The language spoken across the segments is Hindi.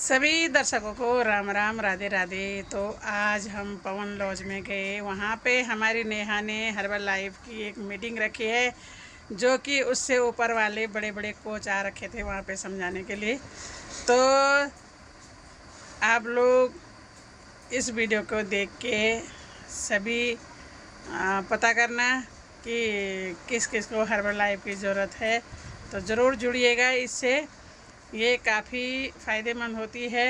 सभी दर्शकों को राम राम, राधे राधे। तो आज हम पवन लॉज में गए। वहाँ पे हमारी नेहा ने हर्बल लाइफ की एक मीटिंग रखी है, जो कि उससे ऊपर वाले बड़े बड़े कोच आ रखे थे वहाँ पे समझाने के लिए। तो आप लोग इस वीडियो को देख के सभी पता करना कि किस किस को हर्बल लाइफ की ज़रूरत है। तो ज़रूर जुड़िएगा इससे, ये काफ़ी फ़ायदेमंद होती है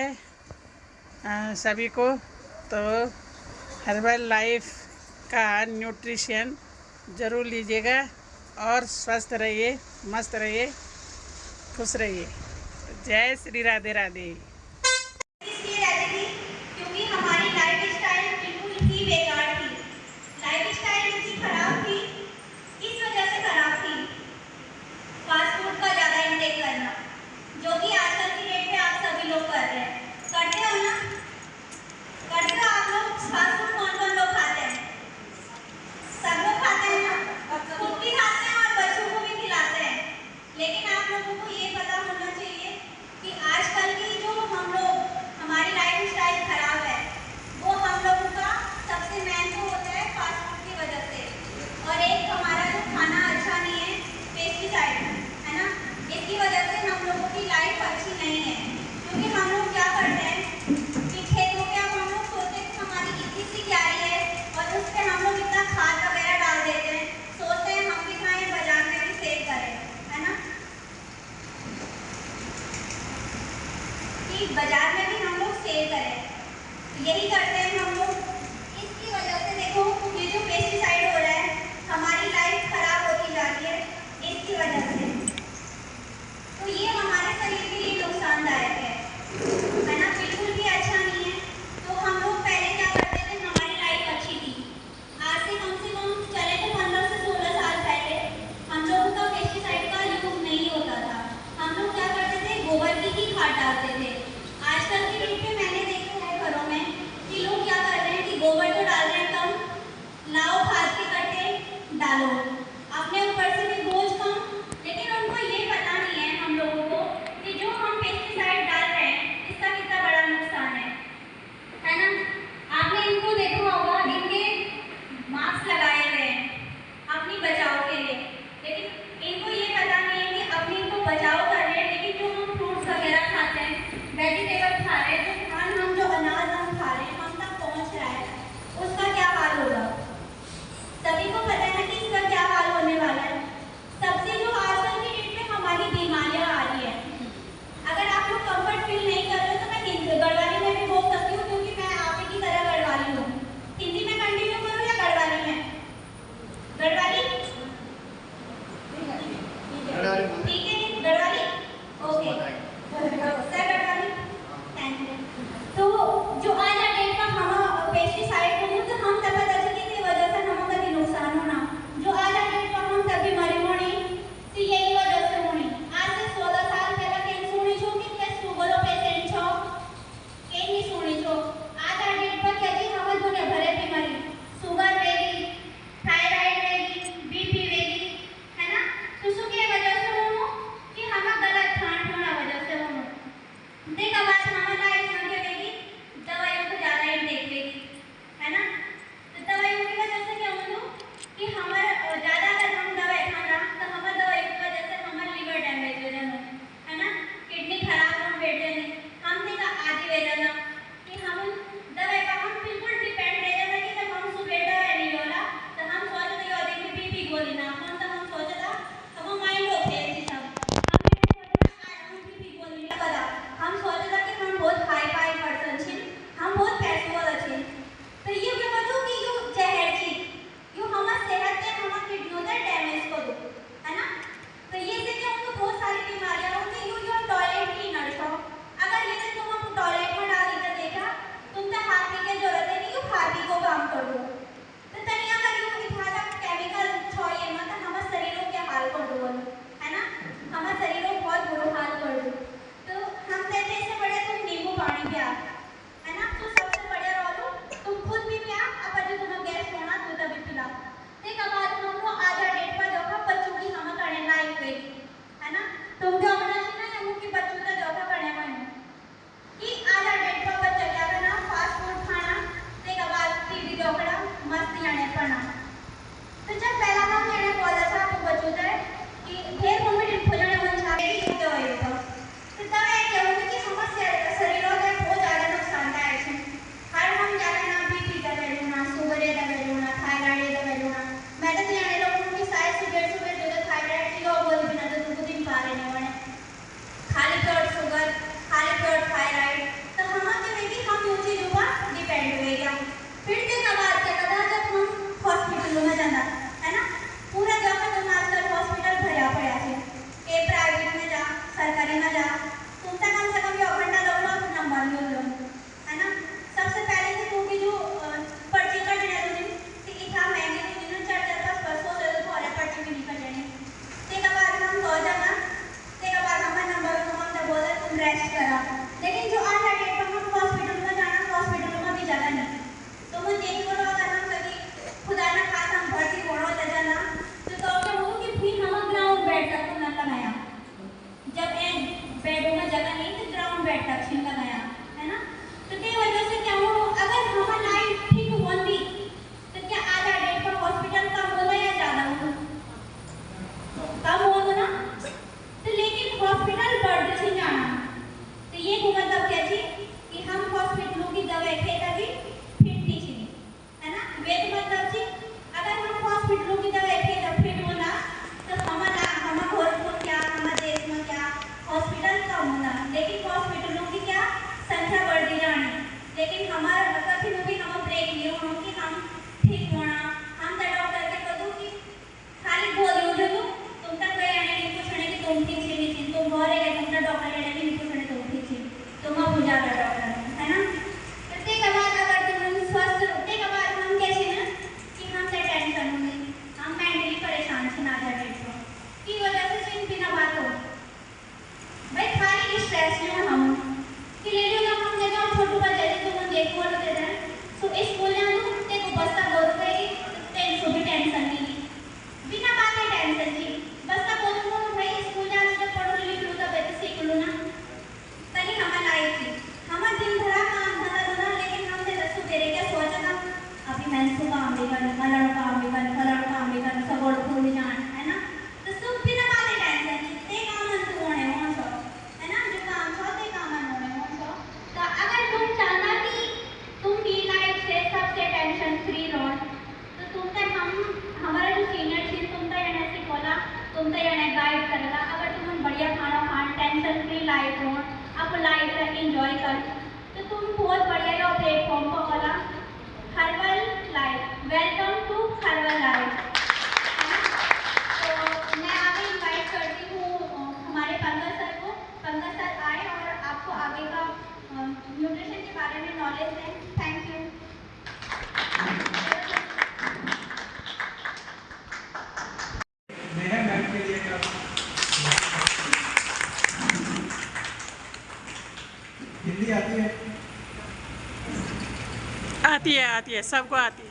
सभी को। तो हर्बल लाइफ का न्यूट्रिशन ज़रूर लीजिएगा और स्वस्थ रहिए, मस्त रहिए, खुश रहिए। जय श्री राधे राधे। इसलिए रहती थी क्योंकि हमारी लाइफस्टाइल बिल्कुल ही बेकार थी। लाइफस्टाइल इतनी खराब थी, इस वजह से खराब थी फास्ट फूड का ज़्यादा इंटेक करना, जो कि आजकल की डेट में आप सभी लोग कर रहे हैं। करते हो ना? करते हो आप लोग? फास्ट फूड कौन कौन लोग खाते हैं? सब लोग खाते हैं ना? खुद भी खाते हैं और बच्चों को भी खिलाते हैं। लेकिन आप लोगों को ये पता होना चाहिए कि आजकल की जो हमारी लाइफस्टाइल खराब है, वो हम लोगों का सबसे मेन तो होता है फास्ट फूड की वजह से। और एक हमारा जो खाना अच्छा नहीं है, पेस्टिसाइड है ना, इसकी वजह से हम लोगों की लाइफ अच्छी नहीं है। क्योंकि हम लोग क्या करते हैं कि खेतों में अब हम लोग सोचते हैं कि हमारी इतनी सी क्यारी है और उस पर हम लोग इतना खाद वगैरह डाल देते हैं, सोचते हैं हम भी खाएं, बाजार में भी सेल करें, है ना, कि बाजार में भी हम लोग सेल करें। यही करते हैं हम लोग। इसकी वजह से देखो, ये जो पेस्टिसाइड हो रहा है, हमारी लाइफ खराब होती जा रही है इसकी वजह से। तो ये हमारे शरीर के लिए नुकसानदायक है ना, बिल्कुल भी अच्छा नहीं है। तो हम लोग पहले क्या करते थे, हमारी लाइफ अच्छी थी। आज से कम चले तो 15 से 16 साल पहले हम लोगों का पेस्टिसाइड का यूज नहीं होता था। हम लोग क्या करते थे, गोबर की ही खाद डालते थे। आजकल की डेट में मैंने देखा है घरों में कि लोग क्या कर रहे हैं कि गोबर तो डाल रहे हैं कम, लाओ खाद के कट्टे डालो, अपने ऊपर से भी बोझ कम। लेकिन उनको ये पता नहीं है हम लोगों को कि जो हम पेस्टिसाइड डाल रहे हैं इसका कितना बड़ा नुकसान है ना। आपने इनको देखा होगा, इनके मास्क लगाए हुए हैं अपनी बचाव के लिए, लेकिन इनको ये पता नहीं है कि अपनी इनको बचाव कर रहे हैं, लेकिन जो हम फ्रूट्स वगैरह खाते हैं, वेजिटेबल खा रहे हैं, जो हम जो अनाज हम खा रहे हैं, हम तक पहुँच रहा है, उसका क्या हाल होगा? सभी को पता है ना कि इसका क्या हाल होने वाला है। सबसे जो आजकल की डेट में हमारी बीमारियां आ रही है, अगर आप लोग कंफर्ट फील नहीं कर रहे हो तो मैं गढ़वाली में भी बोल सकती हूँ, क्योंकि मैं आप ही की तरह गढ़वाली हूँ। हिंदी में कंटिन्यू करूँ या गढ़वाली में? गढ़वाली ठीक है, Garhwali okay sir, Garhwali thank you. तो जो आज आ डेट में हम पेस्टिसाइड को यूज हम तब की वजह से हम कभी नुकसान होना, जो आज आ डेट में हम तभी मरी होनी तो यही वजह से होनी। आज से 16 साल पहले केन सुनी छो कि क्या शुगर पेशेंट छो, केन नहीं सुनी छो। आज आ डेट पर क्या जी हम दुनिया भरे बीमारी, शुगर वेगी, थायराइड वेगी, बीपी वेगी, है ना। तो की वजह से हो कि हम गलत खान होना वजह से हो। देखा बात हमारा लाइफ में क्या वेगी, दवाइयों को ज़्यादा इंटेक वेगी, है ना। तो दवाइयों की वजह से क्या हो कि हमारा ज़्यादा अगर हम दवाई खाना तो हमारे दवाई की वजह से हमारा लिवर डैमेज हो जाना, है ना, किडनी खराब हम बैठ जाने, हम थे का आदि हो जाना कि हम दवाई पर हम बिल्कुल डिपेंड रह जाना कि जब हम सुबह दवाई नहीं होला तो हम सोचते हो दिन में बीपी गोली ना हम सोचता हम माइंड हो फेल थी सब, हम बीपी गोली ना करा, हम सोचता कि हम बहुत हाई फाई पर्सन छी, हम बहुत पैसे वाला छी। तो ये क्या बताओ कि यो जहर छी, यो हमारे सेहत पे हमारे किडनियों का डैमेज कर दो, है ना। तो ये से क्या होता, बहुत सारी बीमारियां होती है। यो टॉयलेट क्लीनर छो, अगर ये तो तुम हम टॉयलेट में डाली तो देखा तुम तो हाथी के जरूरत है नहीं, यो हाथी को काम कर दो। तो तनिया अगर यो इतना केमिकल छो ये मत हमारे शरीरों के हाल कर दो, है ना, हमारे शरीरों बहुत बुरा हाल कर दो। तो हम कहते हैं इससे बड़े तुम नींबू पानी पिया, है ना, तो सबसे बढ़िया रहो तुम खुद भी पिया, अब जो तुम्हें गैस होना तो तभी पिला। देखा बात हम लोग आज डेट पर देखो बच्चों की हम करने लायक है ना, तुम जो अपना ना या मुख्य बच्चों का देखो करने में कि इंट्रोडक्शन लगाया है ना। तो ते वजह से क्या हो, अगर हमारा लाइफ ठीक होंदी तो क्या आज आ डेट पर हॉस्पिटल कम होगा या ज़्यादा होगा? कम होगा ना। तो लेकिन हॉस्पिटल बढ़ते से जाना, तो ये को मतलब क्या थी कि हम हॉस्पिटलों की दवाई थे तभी फिट थी थी, है ना। वे तो मतलब थी अगर हम हॉस्पिटलों की दवाई थे तब फिट होना तो हमारा घर को क्या, हमारे देश में क्या हॉस्पिटल कम होना, लेकिन हॉस्पिटलों की क्या संख्या बढ़ती जानी। लेकिन हमारा कभी भी हम ब्रेक नहीं हो कि हम ठीक होना। हम तो डॉक्टर के कदू कि खाली गोली उठे तुम तक गए आने नहीं पूछने कि तुम ठीक से नहीं थी, तुम घर गए तुम तो डॉक्टर लेने नहीं पूछने तुम ठीक थी, तुम अब पूजा कर डॉक्टर है ना। तो ते के बाद अगर तुम स्वस्थ ते के बाद हम कैसे ना कि हम से टेंशन होंगे, हम मेंटली परेशान से ना जाए की वजह से चिन बिना बात हो भाई खाली स्ट्रेस में हम कि ले लो हम जगह छोटू बच्चे तो हम देखो वाले दे रहे तो स्कूल में हम ते को बस्ता बोल रहे टेंशन भी टेंशन नहीं बिना बात है टेंशन की बस्ता बोल को भाई स्कूल जाने जब पढ़ो लिख लो तब तो सीख लो ना। तनी हमारा लाइफ थी हमारा दिन भरा काम धंधा धंधा, लेकिन हमने रसू तेरे क्या सोचा था अभी मैं सुबह काम भी करना, मलड़ काम भी करना, फलड़ काम भी करना, सब और फूल जाना है ना। तो सब बिना बात है टेंशन की ते काम मन तो होने हो सो है ना, जो काम सो ते काम मन होने हो सो। तो अगर तुम चाहना कि तुम की लाइफ से सबसे टेंशन फ्री रहो तो तुम तक हम हमारा जो सीनियर थी तुम तो यानी सिखोला, तुम तो यानी गाइड करेगा। अगर तुम बढ़िया खाना खान टेंशन फ्री लाइफ रहो आप लाइफ का एंजॉय कर तो तुम बहुत बढ़िया यो प्लेटफॉर्म पर बोला Herbalife. Welcome to Herbalife. तो मैं आगे इनवाइट करती हूँ हमारे पंकज सर को, पंकज सर आए और आपको आगे का न्यूट्रिशन के बारे में नॉलेज दें। Thank you. मैम के लिए हिंदी आती है सबको आती है।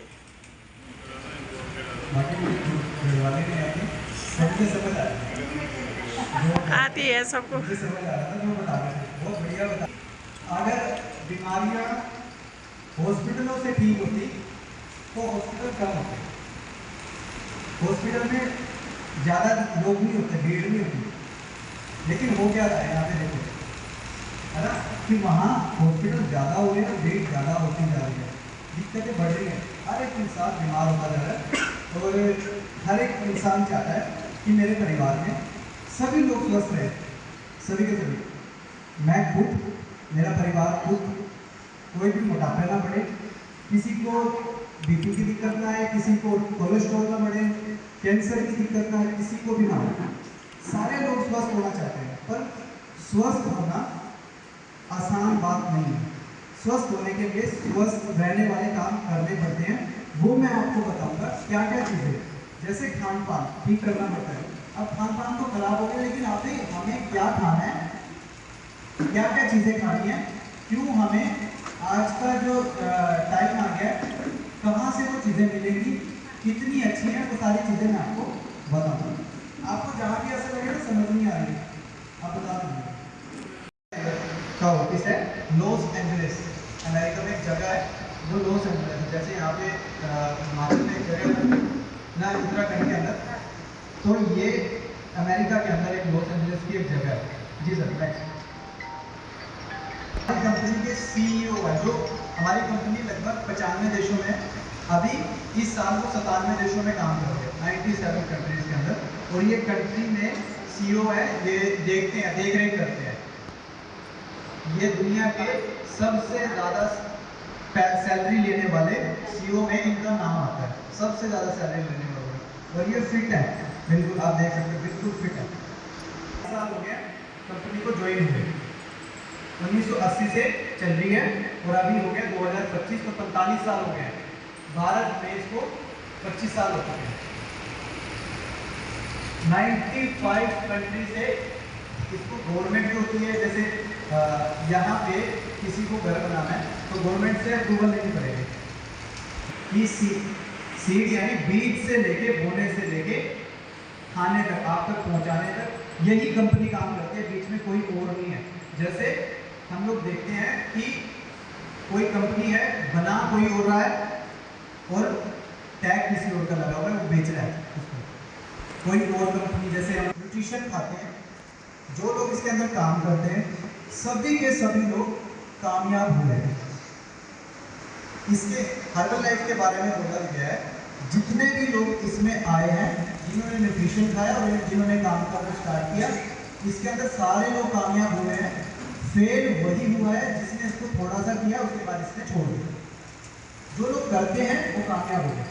आती है सबको। बहुत बढ़िया बता। अगर बीमारियां हॉस्पिटलों से ठीक होती तो हॉस्पिटल कम होते, हॉस्पिटल में ज़्यादा लोग नहीं होते, भीड़ नहीं होती। लेकिन हो क्या रहा है यहाँ पे देखो है ना कि वहाँ हॉस्पिटल ज़्यादा हो रहे हैं, भीड़ ज़्यादा होती जा रही है, दिक्कतें बढ़ रही हैं, हर एक इंसान बीमार होता जा रहा है और हर एक इंसान चाहता है कि मेरे परिवार में सभी लोग स्वस्थ रहे, सभी के सभी, मैं खुद, मेरा परिवार खुद, कोई भी मोटापा ना बढ़े, किसी को बीपी की दिक्कत ना आए, किसी को कोलेस्ट्रॉल ना बढ़े, कैंसर की दिक्कत ना आए, किसी को भी ना हो, सारे लोग स्वस्थ होना चाहते हैं। पर स्वस्थ होना आसान बात नहीं है। स्वस्थ होने के लिए स्वस्थ रहने वाले काम करने पड़ते हैं, वो मैं आपको बताऊंगा क्या क्या चीज़ें, जैसे खान पान ठीक करना पड़ता है। अब खान पान तो खराब हो गया, लेकिन आपने हमें क्या खाना है, क्या क्या चीज़ें खानी है, क्यों हमें आज का जो टाइम आ गया कहाँ से वो चीज़ें मिलेंगी, कितनी अच्छी है, वो सारी चीज़ें मैं आपको बताऊंगा। आपको जहाँ भी ऐसा लगेगा समझ नहीं आ रही आप बता दीजिए। का ऑफिस है लॉस एंजलिस, अमेरिका में एक जगह है वो लॉस एंजलिस है। जैसे यहाँ पे हिमाचल में एक जगह ना उत्तराखंड के अंदर, तो ये अमेरिका के अंदर एक लॉस एंजलिस की एक जगह है। जी सर नेक्स्ट। हमारी कंपनी के CEO है, जो हमारी कंपनी लगभग 95 देशों में, अभी इस साल को 97 देशों में काम कर रहे हैं, 97 कंट्रीज के अंदर, और ये कंट्री में CEO है, ये देखते हैं, देख रेख करते हैं। ये दुनिया के सबसे ज़्यादा सैलरी लेने वाले CEO में इनका नाम आता है, सबसे ज़्यादा सैलरी लेने वाले, और ये फिट है, बिल्कुल आप देख सकते हैं, बिल्कुल फिट है। साल हो गया कंपनी को ज्वाइन हुए, 1980 से चल रही है और अभी हो गया 2025, तो 45 साल हो गए हैं। भारत में इसको 25 साल हो चुके हैं। 95 कंट्री से इसको गवर्नमेंट जो होती है, जैसे यहाँ पे किसी को घर बनाना है तो गवर्नमेंट से अप्रूवल लेनी पड़ेगी कि सीड यानी बीज से लेके, बोने से लेके खाने तक, आप तक पहुँचाने तक यही कंपनी काम करती है, बीच में कोई और नहीं है। जैसे हम लोग देखते हैं कि कोई कंपनी है, बना कोई और रहा है और टैग किसी और का लगा हुआ है, वो बेच रहा है उसको। कोई और कंपनी, जैसे हम न्यूट्रिशन खाते हैं, जो लोग इसके अंदर काम करते हैं सभी के सभी लोग कामयाब हुए हैं। इसके हर्बल लाइफ के बारे में बोला गया है, जितने भी लोग इसमें आए हैं, जिन्होंने न्यूट्रिशन खाया और जिन्होंने काम करना स्टार्ट किया, इसके अंदर सारे लोग कामयाब हुए हैं। फेल वही हुआ है जिसने इसको थोड़ा सा किया, उसके बाद इसने छोड़ दिया। जो लोग करते हैं वो कामयाब हो गए।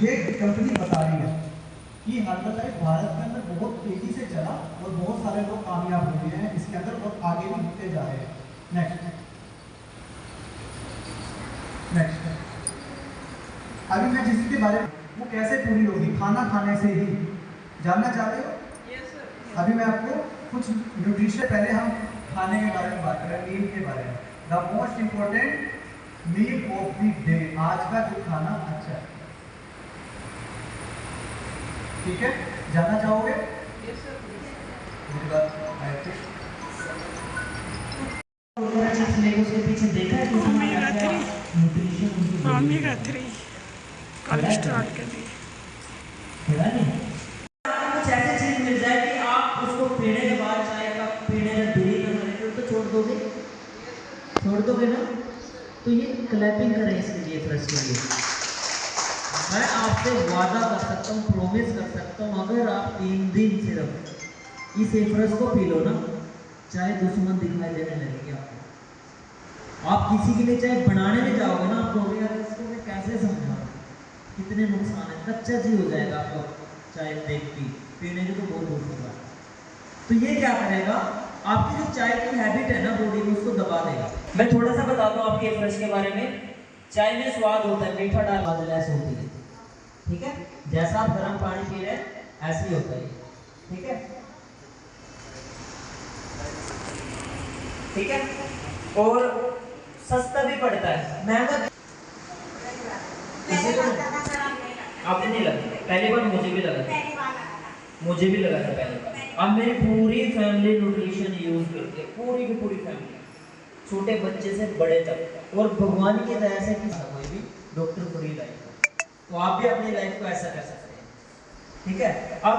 ये कंपनी बता रही है कि हर्बल लाइफ भारत के अंदर बहुत तेजी से चला और बहुत सारे लोग कामयाब हो गए हैं इसके अंदर और आगे भी होते जा रहे हैं। नेक्स्ट अभी मैं जिसके बारे में, वो कैसे पूरी होगी? खाना खाने से ही। जानना चाहते हो? अभी मैं आपको कुछ न्यूट्रिशन, पहले हम खाने के बारे में बात करें, मील के बारे में। The most important meal of the day, आज का जो खाना अच्छा है, ठीक है? जानना चाहोगे? मेरी बात उसके पीछे देखा है ओमेगा 3 कोलेस्ट्रॉल के लिए। कुछ ऐसी चीज मिल जाए कि आप उसको पीने के बाद चाय का पीने में देरी न करें तो छोड़ दोगे ना? तो ये क्लैपिंग करें इसके लिए, फ्रेश के लिए। मैं आपसे वादा कर सकता हूँ, प्रॉमिस कर सकता हूँ, अगर आप 3 दिन सिर्फ इस एफ्रेश को पी लो ना, चाहे दुश्मन दिखाई देने लगेगी आपको। आप किसी के लिए चाहे बनाने में जाओगे ना, आप कहोगे यार इसको मैं कैसे समझाऊं, कितने नुकसान है, कच्चा जी हो जाएगा आपको चाय देखती, पीने की तो बहुत दूर होगा। तो ये क्या करेगा, आपकी जो चाय की हैबिट है ना बॉडी में, उसको दबा देगा। मैं थोड़ा सा बताता हूँ आपके फ्रेश के बारे में। चाय में स्वाद होता है, मीठा डाल लेस होती है, ठीक है? जैसा आप गर्म पानी पी रहे हैं ऐसे ही होता है, ठीक है? ठीक है, और सस्ता भी पड़ता है, महंगा किसी को आपको नहीं लगा? पहली बार मुझे भी लगा था, मुझे भी लगा था पहली बार। अब मेरी पूरी फैमिली न्यूट्रिशन यूज करती है, पूरी की पूरी फैमिली, छोटे बच्चे से बड़े तक। और भगवान की दया से कोई भी डॉक्टर फ्री लाइफ, तो आप भी अपनी लाइफ को ऐसा कर सकते हैं, ठीक है? अब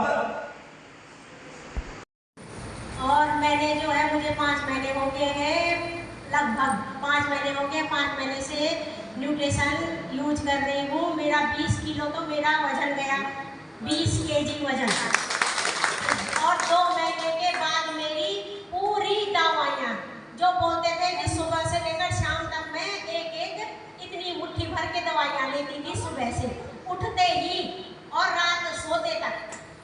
और मैंने जो है, मुझे 5 महीने हो गए हैं, लगभग 5 महीने हो गए। 5 महीने से न्यूट्रिशन यूज कर रही हूँ। मेरा 20 किलो तो मेरा वजन गया, 20 केजी वजन। और 2 महीने के बाद मेरी पूरी दवाइयाँ, जो बोलते थे कि सुबह से लेकर शाम तक मैं एक इतनी मुट्ठी भर के दवाइयाँ लेती थी, सुबह से उठते ही और रात सोते तक।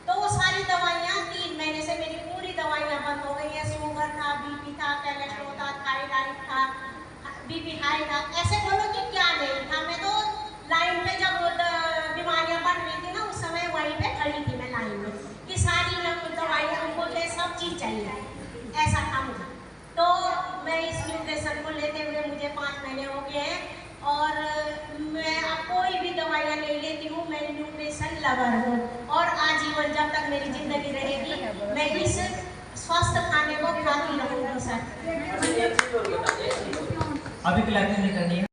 तो वो सारी दवाइयाँ 3 महीने से मेरी पूरी दवाइयाँ बंद हो गई हैं। शुगर था, बीपी था, कोलेस्ट्रॉल था, थायराइड था, बीपी हाई था, ऐसे बोलो कि क्या नहीं था। मैं तो लाइन पे जब बीमारियाँ बढ़ रही थी ना, उस समय वहीं पे खड़ी थी मैं लाइन में कि सारी दवाइयाँ मुझे सब चीज़ चाहिए, ऐसा था मुझे। तो मैं इस न्यूट्रिशन को लेते हुए मुझे 5 महीने हो गए हैं और मैं अब कोई भी दवाइयाँ नहीं लेती हूँ। मैं न्यूट्रिशन लवर हूँ और आजीवन जब तक मेरी जिंदगी रहेगी मैं इस स्वस्थ खाने को खाती रहूँगी सर। अभी क्लैपिंग नहीं करनी है।